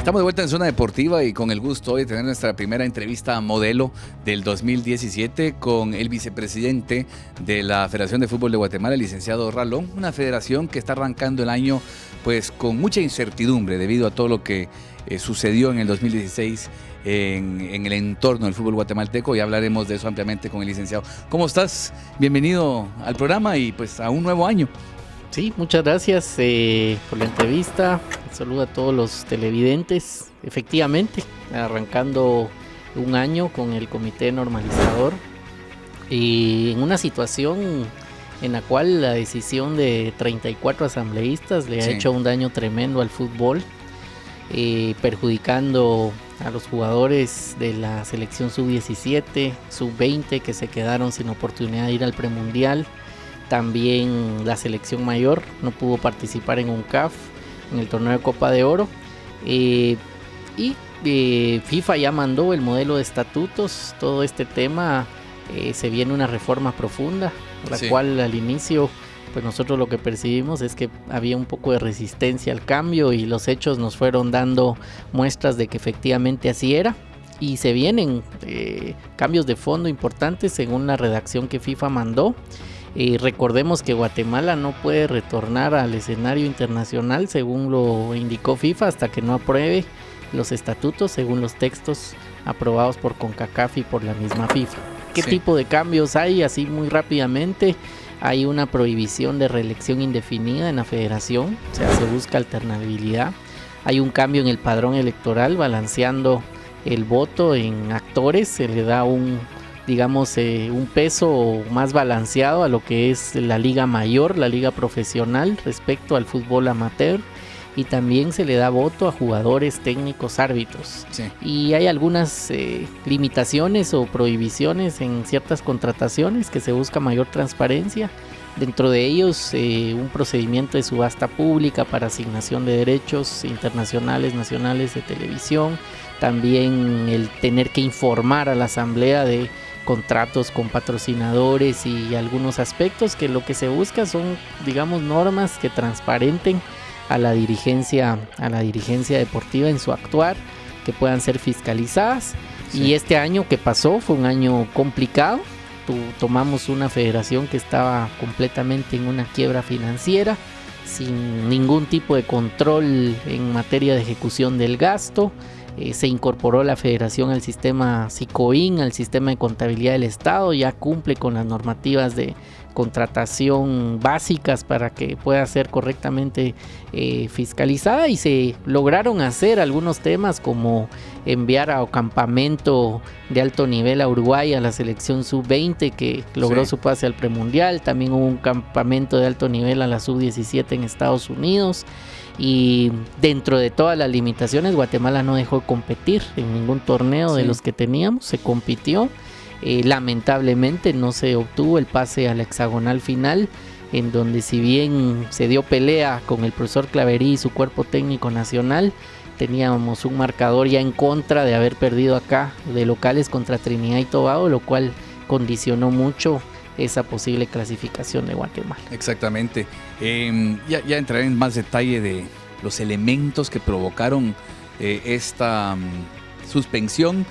Estamos de vuelta en Zona Deportiva y con el gusto hoy de tener nuestra primera entrevista modelo del 2017 con el vicepresidente de la Federación de Fútbol de Guatemala, el licenciado Ralón, una federación que está arrancando el año pues con mucha incertidumbre debido a todo lo que sucedió en el 2016 en el entorno del fútbol guatemalteco, y hablaremos de eso ampliamente con el licenciado. ¿Cómo estás? Bienvenido al programa y pues a un nuevo año. Sí, muchas gracias por la entrevista. Saludo a todos los televidentes. Efectivamente, arrancando un año con el comité normalizador y en una situación en la cual la decisión de 34 asambleístas le ha hecho un daño tremendo al fútbol, perjudicando a los jugadores de la selección sub-17, sub-20 que se quedaron sin oportunidad de ir al premundial. También la selección mayor no pudo participar en UNCAF, en el torneo de Copa de Oro. FIFA ya mandó el modelo de estatutos. Todo este tema, se viene una reforma profunda, la cual al inicio pues nosotros lo que percibimos es que había un poco de resistencia al cambio, y los hechos nos fueron dando muestras de que efectivamente así era. Y se vienen cambios de fondo importantes según la redacción que FIFA mandó. Recordemos que Guatemala no puede retornar al escenario internacional según lo indicó FIFA hasta que no apruebe los estatutos según los textos aprobados por CONCACAF y por la misma FIFA. ¿Qué tipo de cambios hay? Así muy rápidamente, hay una prohibición de reelección indefinida en la federación, o sea, se busca alternabilidad. Hay un cambio en el padrón electoral, balanceando el voto en actores, se le da un peso más balanceado a lo que es la liga mayor, la liga profesional respecto al fútbol amateur, y también se le da voto a jugadores, técnicos, árbitros. Y hay algunas limitaciones o prohibiciones en ciertas contrataciones que se busca mayor transparencia. Dentro de ellos, un procedimiento de subasta pública para asignación de derechos internacionales, nacionales de televisión. También el tener que informar a la asamblea de contratos con patrocinadores y algunos aspectos que lo que se busca son, normas que transparenten a la dirigencia deportiva en su actuar, que puedan ser fiscalizadas. Y este año que pasó fue un año complicado. Tomamos una federación que estaba completamente en una quiebra financiera, sin ningún tipo de control en materia de ejecución del gasto. Se incorporó la federación al sistema SICOIN, al sistema de contabilidad del Estado, ya cumple con las normativas de contratación básicas para que pueda ser correctamente fiscalizada, y se lograron hacer algunos temas como enviar a campamento de alto nivel a Uruguay a la selección sub-20 que logró su pase al premundial. También hubo un campamento de alto nivel a la sub-17 en Estados Unidos. Y dentro de todas las limitaciones, Guatemala no dejó de competir en ningún torneo de los que teníamos, se compitió. Lamentablemente no se obtuvo el pase a la hexagonal final, en donde si bien se dio pelea con el profesor Claverí y su cuerpo técnico nacional, teníamos un marcador ya en contra de haber perdido acá de locales contra Trinidad y Tobago, lo cual condicionó mucho esa posible clasificación de Guatemala. Exactamente. Ya entraré en más detalle de los elementos que provocaron esta suspensión.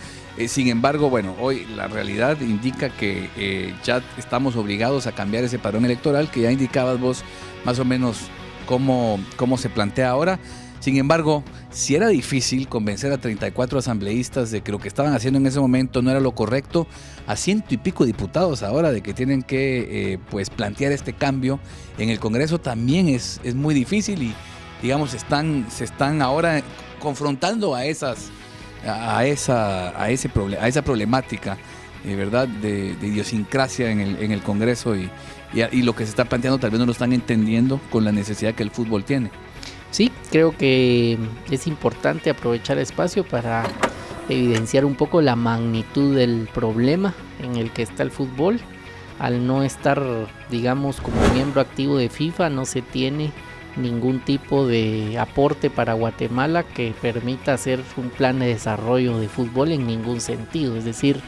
Sin embargo, hoy la realidad indica que ya estamos obligados a cambiar ese padrón electoral que ya indicabas vos más o menos cómo se plantea ahora. Sin embargo, si era difícil convencer a 34 asambleístas de que lo que estaban haciendo en ese momento no era lo correcto, a 100 y pico diputados ahora de que tienen que plantear este cambio en el Congreso también es muy difícil, y se están ahora confrontando a esa problemática, ¿verdad? De idiosincrasia en el Congreso, y lo que se está planteando tal vez no lo están entendiendo con la necesidad que el fútbol tiene. Sí, creo que es importante aprovechar el espacio para evidenciar un poco la magnitud del problema en el que está el fútbol. Al no estar, como miembro activo de FIFA, no se tiene ningún tipo de aporte para Guatemala que permita hacer un plan de desarrollo de fútbol en ningún sentido. Es decir,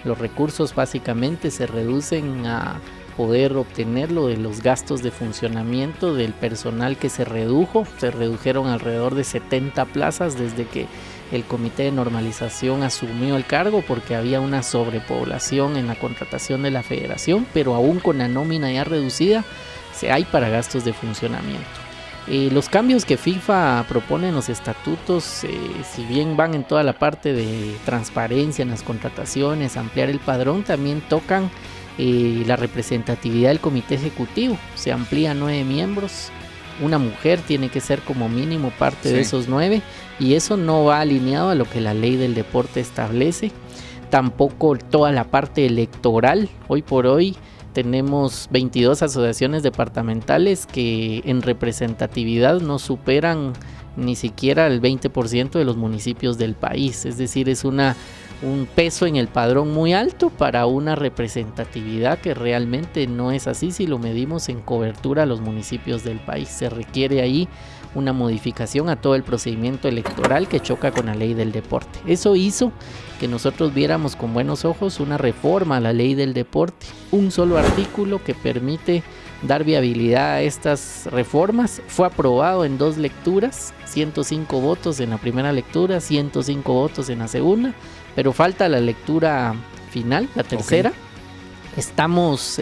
los recursos básicamente se reducen a poder obtenerlo de los gastos de funcionamiento del personal que se redujeron alrededor de 70 plazas desde que el Comité de Normalización asumió el cargo, porque había una sobrepoblación en la contratación de la federación, pero aún con la nómina ya reducida hay para gastos de funcionamiento. Los cambios que FIFA propone en los estatutos, si bien van en toda la parte de transparencia en las contrataciones, ampliar el padrón, también tocan la representatividad del comité ejecutivo. Se amplía 9 miembros, una mujer tiene que ser como mínimo parte de esos 9, y eso no va alineado a lo que la ley del deporte establece. Tampoco toda la parte electoral. Hoy por hoy tenemos 22 asociaciones departamentales que en representatividad no superan ni siquiera el 20% de los municipios del país. Es decir, es un peso en el padrón muy alto para una representatividad que realmente no es así si lo medimos en cobertura a los municipios del país. Se requiere ahí una modificación a todo el procedimiento electoral que choca con la ley del deporte. Eso hizo que nosotros viéramos con buenos ojos una reforma a la ley del deporte, un solo artículo que permite dar viabilidad a estas reformas. Fue aprobado en 2 lecturas, 105 votos en la primera lectura, 105 votos en la segunda, pero falta la lectura final, la tercera. Okay. Estamos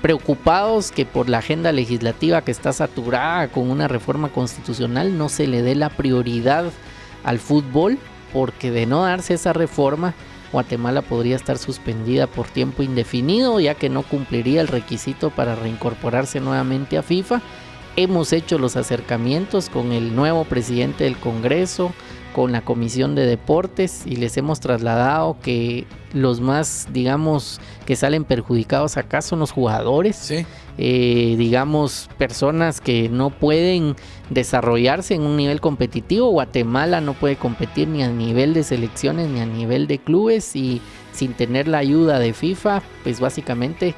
preocupados que por la agenda legislativa que está saturada con una reforma constitucional no se le dé la prioridad al fútbol, porque de no darse esa reforma, Guatemala podría estar suspendida por tiempo indefinido, ya que no cumpliría el requisito para reincorporarse nuevamente a FIFA. Hemos hecho los acercamientos con el nuevo presidente del Congreso, con la Comisión de Deportes, y les hemos trasladado que los más, digamos, que salen perjudicados acá son los jugadores. Sí. Digamos, personas que no pueden desarrollarse en un nivel competitivo. Guatemala no puede competir ni a nivel de selecciones ni a nivel de clubes, y sin tener la ayuda de FIFA, pues básicamente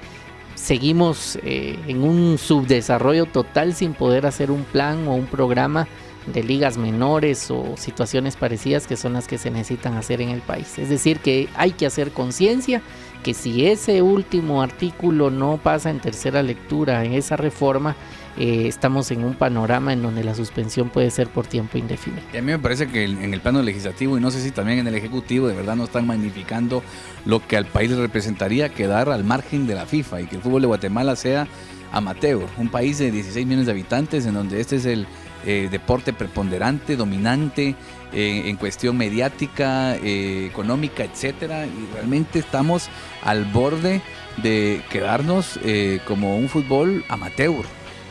seguimos en un subdesarrollo total, sin poder hacer un plan o un programa de ligas menores o situaciones parecidas, que son las que se necesitan hacer en el país. Es decir, que hay que hacer conciencia que si ese último artículo no pasa en tercera lectura en esa reforma, estamos en un panorama en donde la suspensión puede ser por tiempo indefinido. Y a mí me parece que en el plano legislativo, y no sé si también en el ejecutivo, de verdad no están magnificando lo que al país le representaría quedar al margen de la FIFA y que el fútbol de Guatemala sea amateur, un país de 16 millones de habitantes en donde este es el deporte preponderante, dominante en cuestión mediática, económica, etcétera, y realmente estamos al borde de quedarnos como un fútbol amateur.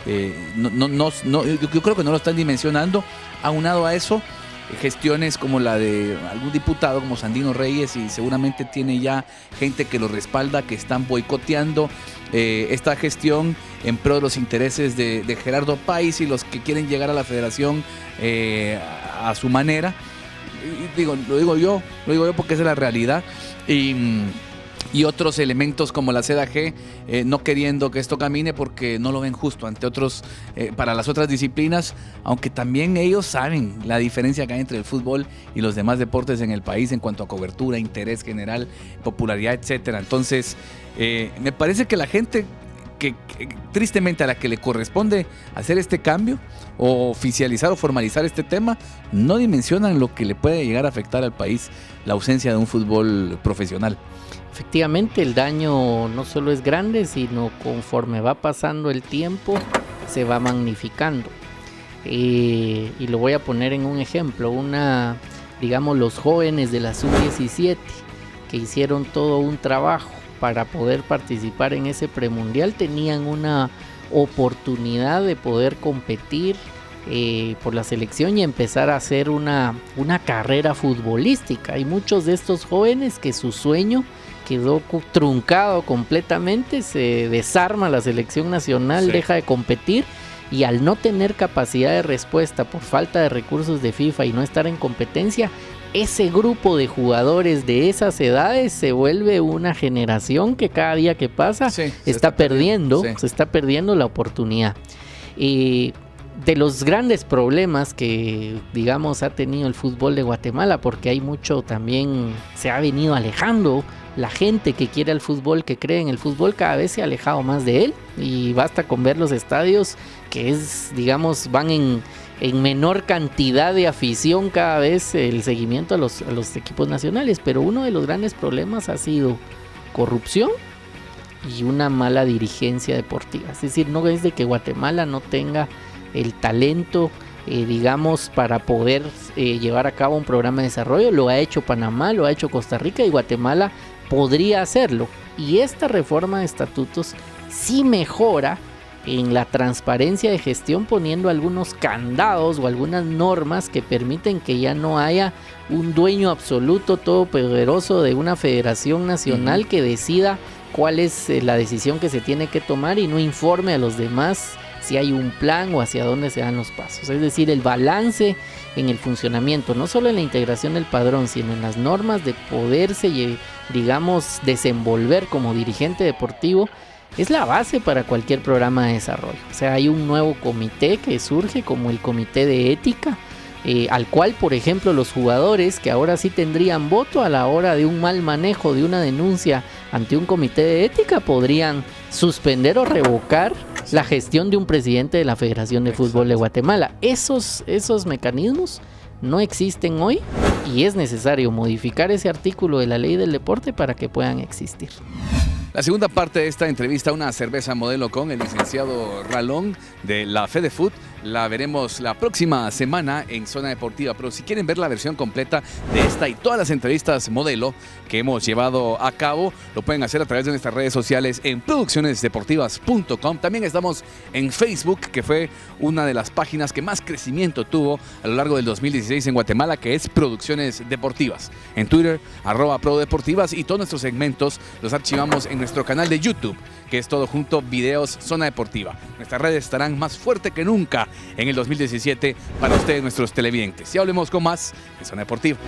Yo creo que no lo están dimensionando. Aunado a eso, gestiones como la de algún diputado como Sandino Reyes, y seguramente tiene ya gente que lo respalda, que están boicoteando esta gestión en pro de los intereses de Gerardo Páez y los que quieren llegar a la federación a su manera. Y lo digo yo porque esa es la realidad. Y otros elementos como la CEDAG no queriendo que esto camine porque no lo ven justo ante otros, para las otras disciplinas, aunque también ellos saben la diferencia que hay entre el fútbol y los demás deportes en el país en cuanto a cobertura, interés general, popularidad, etcétera. Entonces, me parece que la gente que tristemente a la que le corresponde hacer este cambio o oficializar o formalizar este tema, no dimensionan lo que le puede llegar a afectar al país la ausencia de un fútbol profesional. Efectivamente, el daño no solo es grande, sino conforme va pasando el tiempo se va magnificando. Y lo voy a poner en un ejemplo. Los jóvenes de la Sub-17 que hicieron todo un trabajo para poder participar en ese premundial tenían una oportunidad de poder competir por la selección y empezar a hacer una carrera futbolística. Hay muchos de estos jóvenes que su sueño quedó truncado completamente, se desarma la selección nacional, sí, deja de competir, y al no tener capacidad de respuesta por falta de recursos de FIFA y no estar en competencia, ese grupo de jugadores de esas edades se vuelve una generación que cada día que pasa se está perdiendo la oportunidad. De los grandes problemas que, digamos, ha tenido el fútbol de Guatemala, porque hay mucho también, se ha venido alejando la gente que quiere el fútbol, que cree en el fútbol, cada vez se ha alejado más de él, y basta con ver los estadios que es, digamos, van en menor cantidad de afición cada vez el seguimiento a los equipos nacionales. Pero uno de los grandes problemas ha sido corrupción y una mala dirigencia deportiva. Es decir, no es de que Guatemala no tenga el talento, digamos, para poder llevar a cabo un programa de desarrollo. Lo ha hecho Panamá, lo ha hecho Costa Rica, y Guatemala podría hacerlo. Y esta reforma de estatutos sí mejora en la transparencia de gestión, poniendo algunos candados o algunas normas que permiten que ya no haya un dueño absoluto todopoderoso de una federación nacional que decida cuál es la decisión que se tiene que tomar y no informe a los demás si hay un plan o hacia dónde se dan los pasos. Es decir, el balance en el funcionamiento, no solo en la integración del padrón, sino en las normas de poderse, digamos, desenvolver como dirigente deportivo, es la base para cualquier programa de desarrollo. O sea, hay un nuevo comité que surge, como el comité de ética, al cual, por ejemplo, los jugadores, que ahora sí tendrían voto a la hora de un mal manejo de una denuncia ante un comité de ética, podrían suspender o revocar la gestión de un presidente de la Federación de Fútbol de Guatemala. Esos mecanismos no existen hoy, y es necesario modificar ese artículo de la ley del deporte para que puedan existir. La segunda parte de esta entrevista, una cerveza modelo con el licenciado Ralón de la FedeFut, la veremos la próxima semana en Zona Deportiva. Pero si quieren ver la versión completa de esta y todas las entrevistas modelo que hemos llevado a cabo, lo pueden hacer a través de nuestras redes sociales en produccionesdeportivas.com. También estamos en Facebook, que fue una de las páginas que más crecimiento tuvo a lo largo del 2016 en Guatemala, que es Producciones Deportivas. En Twitter, @ProDeportivas, y todos nuestros segmentos los archivamos en nuestro canal de YouTube, que es todo junto, Videos Zona Deportiva. Nuestras redes estarán más fuerte que nunca en el 2017 para ustedes, nuestros televidentes. Y hablemos con más de Zona Deportiva.